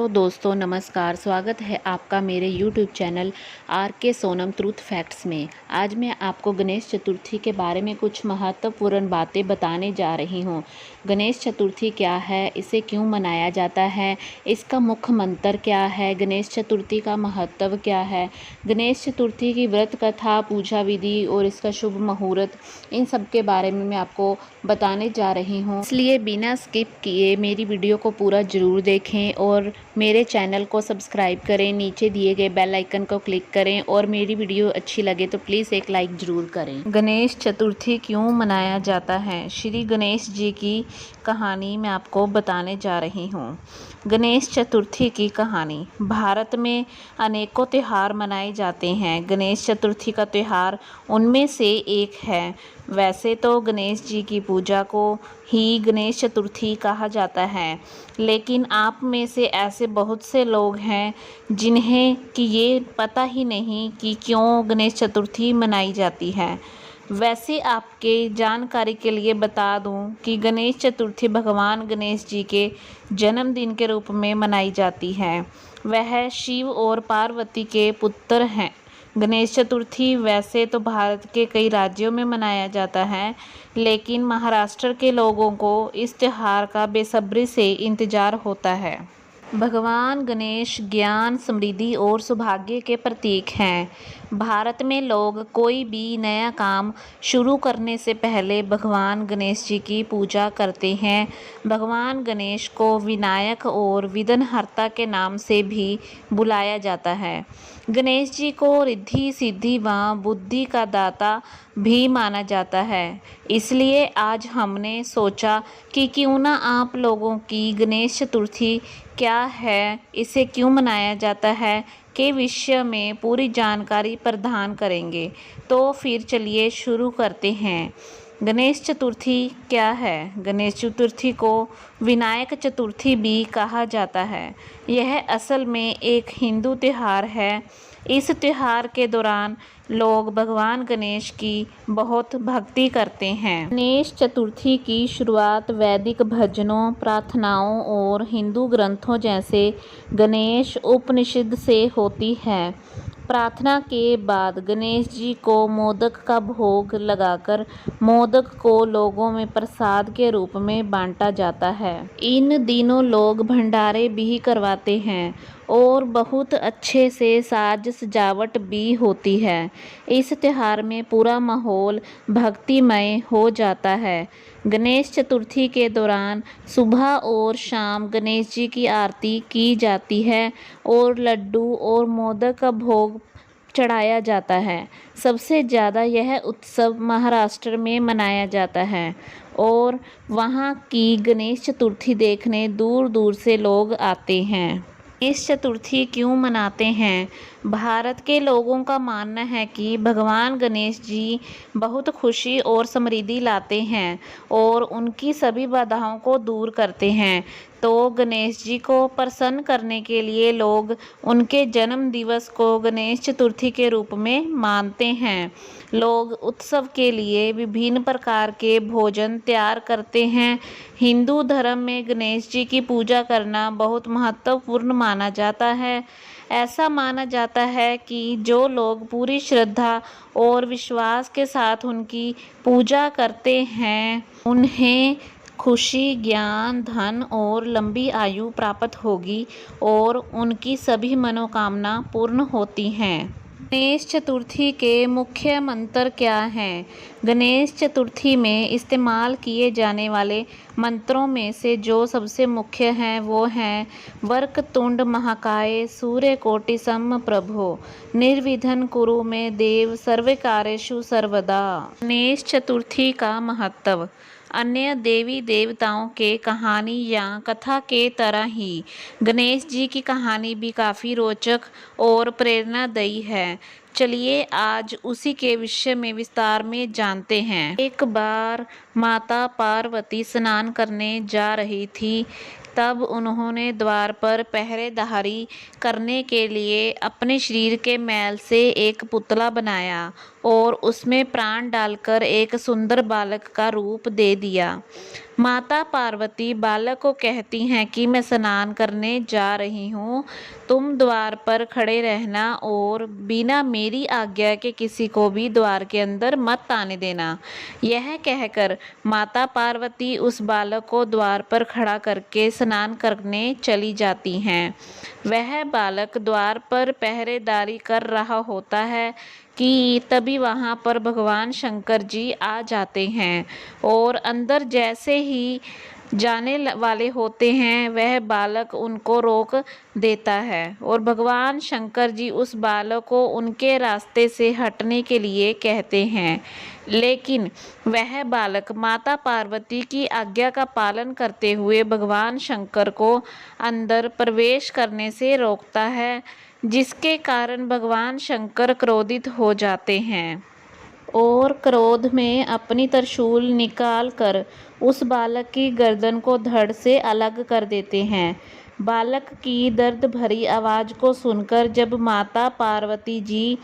Hello दोस्तों, नमस्कार। स्वागत है आपका मेरे यूट्यूब चैनल आर के सोनम ट्रूथ फैक्ट्स में। आज मैं आपको गणेश चतुर्थी के बारे में कुछ महत्वपूर्ण बातें बताने जा रही हूँ। गणेश चतुर्थी क्या है, इसे क्यों मनाया जाता है, इसका मुख्य मंत्र क्या है, गणेश चतुर्थी का महत्व क्या है, गणेश चतुर्थी की व्रत कथा, पूजा विधि और इसका शुभ मुहूर्त, इन सब के बारे में मैं आपको बताने जा रही हूँ। इसलिए बिना स्किप किए मेरी वीडियो को पूरा ज़रूर देखें और मेरे चैनल को सब्सक्राइब करें। नीचे दिए गए बेल आइकन को क्लिक करें और मेरी वीडियो अच्छी लगे तो प्लीज़ एक लाइक ज़रूर करें। गणेश चतुर्थी क्यों मनाया जाता है? श्री गणेश जी की कहानी मैं आपको बताने जा रही हूँ। गणेश चतुर्थी की कहानी। भारत में अनेकों त्यौहार मनाए जाते हैं। गणेश चतुर्थी का त्यौहार उनमें से एक है। वैसे तो गणेश जी की पूजा को ही गणेश चतुर्थी कहा जाता है, लेकिन आप में से ऐसे बहुत से लोग हैं जिन्हें कि ये पता ही नहीं कि क्यों गणेश चतुर्थी मनाई जाती है। वैसे आपके जानकारी के लिए बता दूं कि गणेश चतुर्थी भगवान गणेश जी के जन्मदिन के रूप में मनाई जाती है। वह शिव और पार्वती के पुत्र हैं। गणेश चतुर्थी वैसे तो भारत के कई राज्यों में मनाया जाता है, लेकिन महाराष्ट्र के लोगों को इस त्योहार का बेसब्री से इंतजार होता है। भगवान गणेश ज्ञान, समृद्धि और सौभाग्य के प्रतीक हैं। भारत में लोग कोई भी नया काम शुरू करने से पहले भगवान गणेश जी की पूजा करते हैं। भगवान गणेश को विनायक और विघ्नहर्ता के नाम से भी बुलाया जाता है। गणेश जी को रिद्धि सिद्धि व बुद्धि का दाता भी माना जाता है। इसलिए आज हमने सोचा कि क्यों ना आप लोगों की गणेश चतुर्थी क्या है, इसे क्यों मनाया जाता है के विषय में पूरी जानकारी प्रदान करेंगे। तो फिर चलिए शुरू करते हैं। गणेश चतुर्थी क्या है? गणेश चतुर्थी को विनायक चतुर्थी भी कहा जाता है। यह असल में एक हिंदू त्यौहार है। इस त्यौहार के दौरान लोग भगवान गणेश की बहुत भक्ति करते हैं। गणेश चतुर्थी की शुरुआत वैदिक भजनों, प्रार्थनाओं और हिंदू ग्रंथों जैसे गणेश उपनिषद से होती है। प्रार्थना के बाद गणेश जी को मोदक का भोग लगाकर मोदक को लोगों में प्रसाद के रूप में बांटा जाता है। इन दिनों लोग भंडारे भी करवाते हैं और बहुत अच्छे से साज सजावट भी होती है। इस त्योहार में पूरा माहौल भक्तिमय हो जाता है। गणेश चतुर्थी के दौरान सुबह और शाम गणेश जी की आरती की जाती है और लड्डू और मोदक का भोग चढ़ाया जाता है। सबसे ज़्यादा यह उत्सव महाराष्ट्र में मनाया जाता है और वहाँ की गणेश चतुर्थी देखने दूर दूर से लोग आते हैं। गणेश चतुर्थी क्यों मनाते हैं? भारत के लोगों का मानना है कि भगवान गणेश जी बहुत खुशी और समृद्धि लाते हैं और उनकी सभी बाधाओं को दूर करते हैं। तो गणेश जी को प्रसन्न करने के लिए लोग उनके जन्म दिवस को गणेश चतुर्थी के रूप में मानते हैं। लोग उत्सव के लिए विभिन्न प्रकार के भोजन तैयार करते हैं। हिंदू धर्म में गणेश जी की पूजा करना बहुत महत्वपूर्ण माना जाता है। ऐसा माना जाता है कि जो लोग पूरी श्रद्धा और विश्वास के साथ उनकी पूजा करते हैं, उन्हें खुशी, ज्ञान, धन और लंबी आयु प्राप्त होगी और उनकी सभी मनोकामना पूर्ण होती हैं। गणेश चतुर्थी के मुख्य मंत्र क्या हैं? गणेश चतुर्थी में इस्तेमाल किए जाने वाले मंत्रों में से जो सबसे मुख्य हैं वो हैं वक्रतुंड महाकाय, सूर्यकोटि समप्रभो, निर्विघ्नं कुरु मे देव, सर्वकार्येषु सर्वदा। गणेश चतुर्थी का महत्व। अन्य देवी देवताओं के कहानी या कथा के तरह ही गणेश जी की कहानी भी काफ़ी रोचक और प्रेरणादायी है। चलिए आज उसी के विषय में विस्तार में जानते हैं। एक बार माता पार्वती स्नान करने जा रही थी। तब उन्होंने द्वार पर पहरेदारी करने के लिए अपने शरीर के मैल से एक पुतला बनाया और उसमें प्राण डालकर एक सुंदर बालक का रूप दे दिया। माता पार्वती बालक को कहती हैं कि मैं स्नान करने जा रही हूँ, तुम द्वार पर खड़े रहना और बिना मेरी आज्ञा के किसी को भी द्वार के अंदर मत आने देना। यह कहकर माता पार्वती उस बालक को द्वार पर खड़ा करके स्नान करने चली जाती हैं। वह बालक द्वार पर पहरेदारी कर रहा होता है कि तभी वहां पर भगवान शंकर जी आ जाते हैं और अंदर जैसे ही जाने वाले होते हैं वह बालक उनको रोक देता है और भगवान शंकर जी उस बालक को उनके रास्ते से हटने के लिए कहते हैं, लेकिन वह बालक माता पार्वती की आज्ञा का पालन करते हुए भगवान शंकर को अंदर प्रवेश करने से रोकता है, जिसके कारण भगवान शंकर क्रोधित हो जाते हैं और क्रोध में अपनी त्रिशूल निकाल कर उस बालक की गर्दन को धड़ से अलग कर देते हैं। बालक की दर्द भरी आवाज़ को सुनकर जब माता पार्वती जी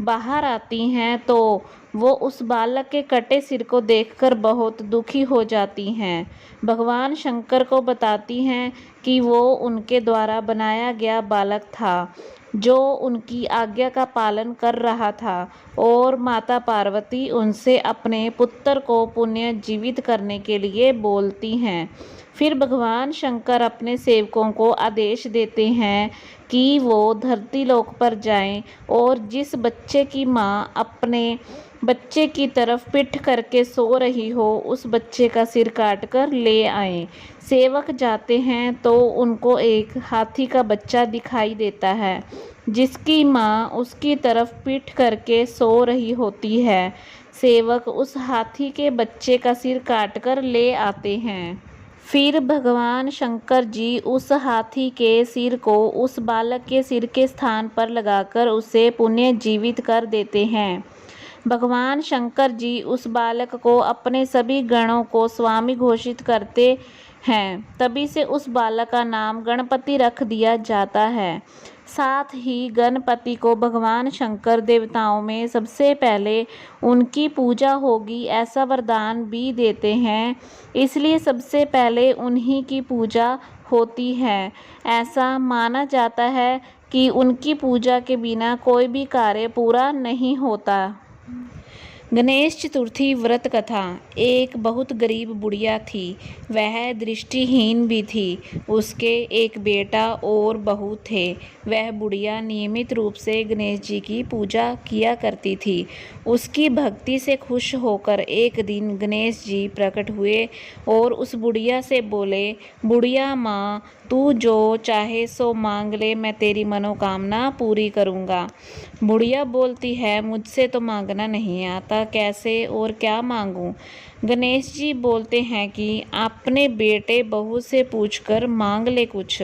बाहर आती हैं तो वो उस बालक के कटे सिर को देखकर बहुत दुखी हो जाती हैं। भगवान शंकर को बताती हैं कि वो उनके द्वारा बनाया गया बालक था जो उनकी आज्ञा का पालन कर रहा था और माता पार्वती उनसे अपने पुत्र को पुनः जीवित करने के लिए बोलती हैं। फिर भगवान शंकर अपने सेवकों को आदेश देते हैं कि वो धरती लोक पर जाएं और जिस बच्चे की माँ अपने बच्चे की तरफ पिट करके सो रही हो उस बच्चे का सिर काट कर ले आएं। सेवक जाते हैं तो उनको एक हाथी का बच्चा दिखाई देता है जिसकी माँ उसकी तरफ पीठ करके सो रही होती है। सेवक उस हाथी के बच्चे का सिर काटकर ले आते हैं। फिर भगवान शंकर जी उस हाथी के सिर को उस बालक के सिर के स्थान पर लगाकर उसे पुनः जीवित कर देते हैं। भगवान शंकर जी उस बालक को अपने सभी गणों को स्वामी घोषित करते हैं। तभी से उस बालक का नाम गणपति रख दिया जाता है। साथ ही गणपति को भगवान शंकर देवताओं में सबसे पहले उनकी पूजा होगी ऐसा वरदान भी देते हैं, इसलिए सबसे पहले उन्हीं की पूजा होती है। ऐसा माना जाता है कि उनकी पूजा के बिना कोई भी कार्य पूरा नहीं होता। गणेश चतुर्थी व्रत कथा। एक बहुत गरीब बुढ़िया थी, वह दृष्टिहीन भी थी। उसके एक बेटा और बहू थे। वह बुढ़िया नियमित रूप से गणेश जी की पूजा किया करती थी। उसकी भक्ति से खुश होकर एक दिन गणेश जी प्रकट हुए और उस बुढ़िया से बोले, बुढ़िया माँ, तू जो चाहे सो मांग ले, मैं तेरी मनोकामना पूरी करूँगा। बुढ़िया बोलती है, मुझसे तो मांगना नहीं आता, कैसे और क्या मांगूं? गणेश जी बोलते हैं कि अपने बेटे बहू से पूछकर मांग ले कुछ।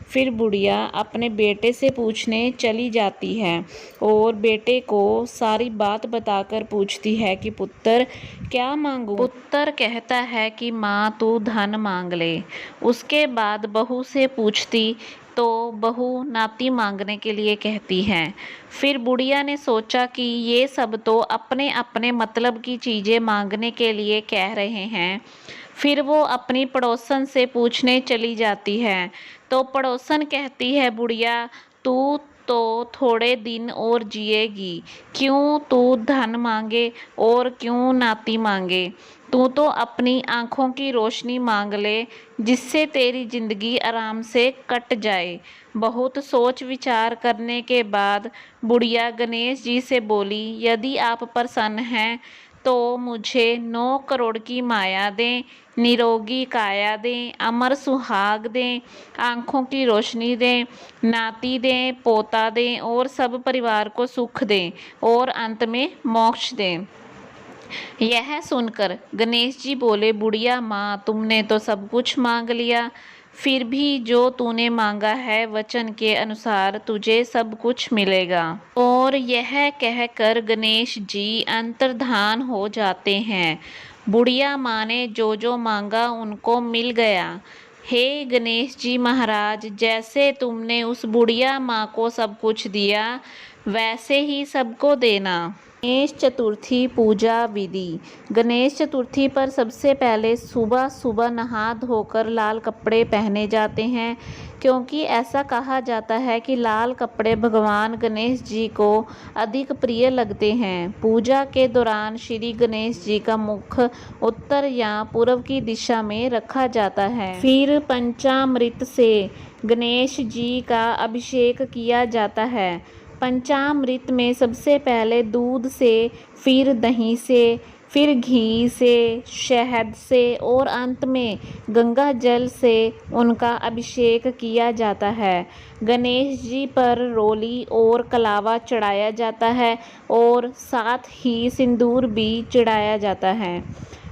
फिर बुढ़िया अपने बेटे से पूछने चली जाती है और बेटे को सारी बात बताकर पूछती है कि पुत्र क्या मांगूं? पुत्र कहता है कि माँ तू धन मांग ले। उसके बाद बहू से पूछती तो बहू नाती मांगने के लिए कहती है। फिर बुढ़िया ने सोचा कि ये सब तो अपने अपने मतलब की चीज़ें मांगने के लिए कह रहे हैं। फिर वो अपनी पड़ोसन से पूछने चली जाती है तो पड़ोसन कहती है, बुढ़िया तू तो थोड़े दिन और जिएगी, क्यों तू धन मांगे और क्यों नाती मांगे? तू तो अपनी आँखों की रोशनी मांग ले जिससे तेरी जिंदगी आराम से कट जाए। बहुत सोच विचार करने के बाद बुढ़िया गणेश जी से बोली, यदि आप प्रसन्न हैं तो मुझे 9 करोड़ की माया दें, निरोगी काया दें, अमर सुहाग दें, आँखों की रोशनी दें, नाती दें, पोता दें और सब परिवार को सुख दें और अंत में मोक्ष दें। यह सुनकर गणेश जी बोले, बुढ़िया माँ, तुमने तो सब कुछ मांग लिया, फिर भी जो तूने मांगा है वचन के अनुसार तुझे सब कुछ मिलेगा। और यह कहकर गणेश जी अंतर्धान हो जाते हैं। बुढ़िया माँ ने जो मांगा उनको मिल गया। हे गणेश जी महाराज, जैसे तुमने उस बुढ़िया माँ को सब कुछ दिया, वैसे ही सबको देना। गणेश चतुर्थी पूजा विधि। गणेश चतुर्थी पर सबसे पहले सुबह सुबह नहा धोकर लाल कपड़े पहने जाते हैं, क्योंकि ऐसा कहा जाता है कि लाल कपड़े भगवान गणेश जी को अधिक प्रिय लगते हैं। पूजा के दौरान श्री गणेश जी का मुख उत्तर या पूर्व की दिशा में रखा जाता है। फिर पंचामृत से गणेश जी का अभिषेक किया जाता है। पंचामृत में सबसे पहले दूध से, फिर दही से, फिर घी से, शहद से और अंत में गंगा जल से उनका अभिषेक किया जाता है। गणेश जी पर रोली और कलावा चढ़ाया जाता है और साथ ही सिंदूर भी चढ़ाया जाता है।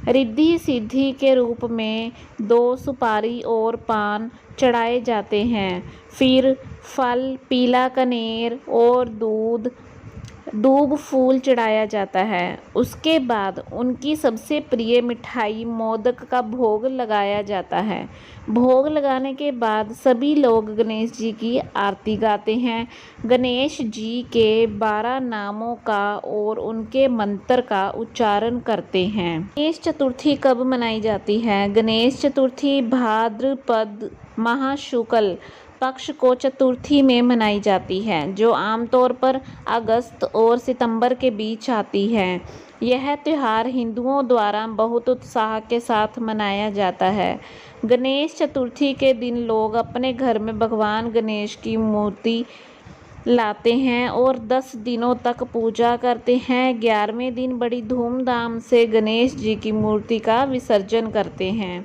रिद्धि सिद्धि के रूप में 2 सुपारी और पान चढ़ाए जाते हैं। फिर फल, पीला कनेर और दूब फूल चढ़ाया जाता है। उसके बाद उनकी सबसे प्रिय मिठाई मोदक का भोग लगाया जाता है। भोग लगाने के बाद सभी लोग गणेश जी की आरती गाते हैं। गणेश जी के 12 नामों का और उनके मंत्र का उच्चारण करते हैं। गणेश चतुर्थी कब मनाई जाती है? गणेश चतुर्थी भाद्रपद माह शुक्ल पक्ष को चतुर्थी में मनाई जाती है, जो आमतौर पर अगस्त और सितंबर के बीच आती है। यह त्यौहार हिंदुओं द्वारा बहुत उत्साह के साथ मनाया जाता है। गणेश चतुर्थी के दिन लोग अपने घर में भगवान गणेश की मूर्ति लाते हैं और 10 दिनों तक पूजा करते हैं। 11वें दिन बड़ी धूमधाम से गणेश जी की मूर्ति का विसर्जन करते हैं।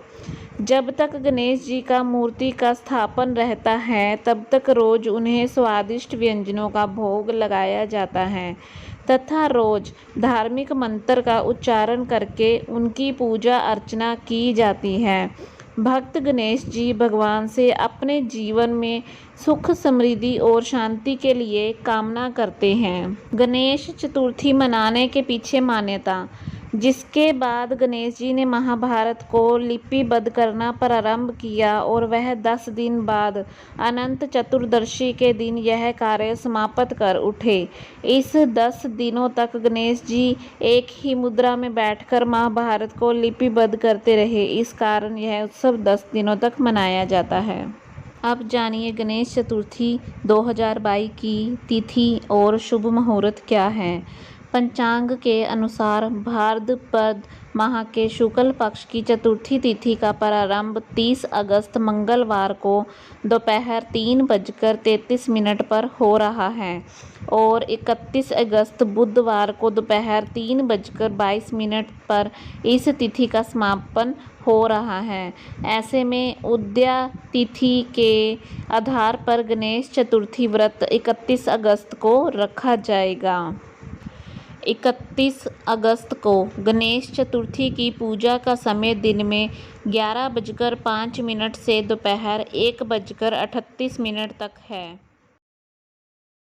जब तक गणेश जी का मूर्ति का स्थापन रहता है, तब तक रोज उन्हें स्वादिष्ट व्यंजनों का भोग लगाया जाता है तथा रोज धार्मिक मंत्र का उच्चारण करके उनकी पूजा अर्चना की जाती है। भक्त गणेश जी भगवान से अपने जीवन में सुख, समृद्धि और शांति के लिए कामना करते हैं। गणेश चतुर्थी मनाने के पीछे मान्यता। जिसके बाद गणेश जी ने महाभारत को लिपिबद्ध करना प्रारंभ किया और वह 10 दिन बाद अनंत चतुर्दशी के दिन यह कार्य समाप्त कर उठे। इस 10 दिनों तक गणेश जी एक ही मुद्रा में बैठकर महाभारत को लिपिबद्ध करते रहे। इस कारण यह उत्सव 10 दिनों तक मनाया जाता है। अब जानिए गणेश चतुर्थी 2022 की तिथि और शुभ मुहूर्त क्या है। पंचांग के अनुसार भाद्रपद माह के शुक्ल पक्ष की चतुर्थी तिथि का प्रारंभ 30 अगस्त मंगलवार को दोपहर 3:33 पर हो रहा है और 31 अगस्त बुधवार को दोपहर 3:22 पर इस तिथि का समापन हो रहा है। ऐसे में उदया तिथि के आधार पर गणेश चतुर्थी व्रत 31 अगस्त को रखा जाएगा। 31 अगस्त को गणेश चतुर्थी की पूजा का समय दिन में 11:05 से दोपहर 1:38 तक है।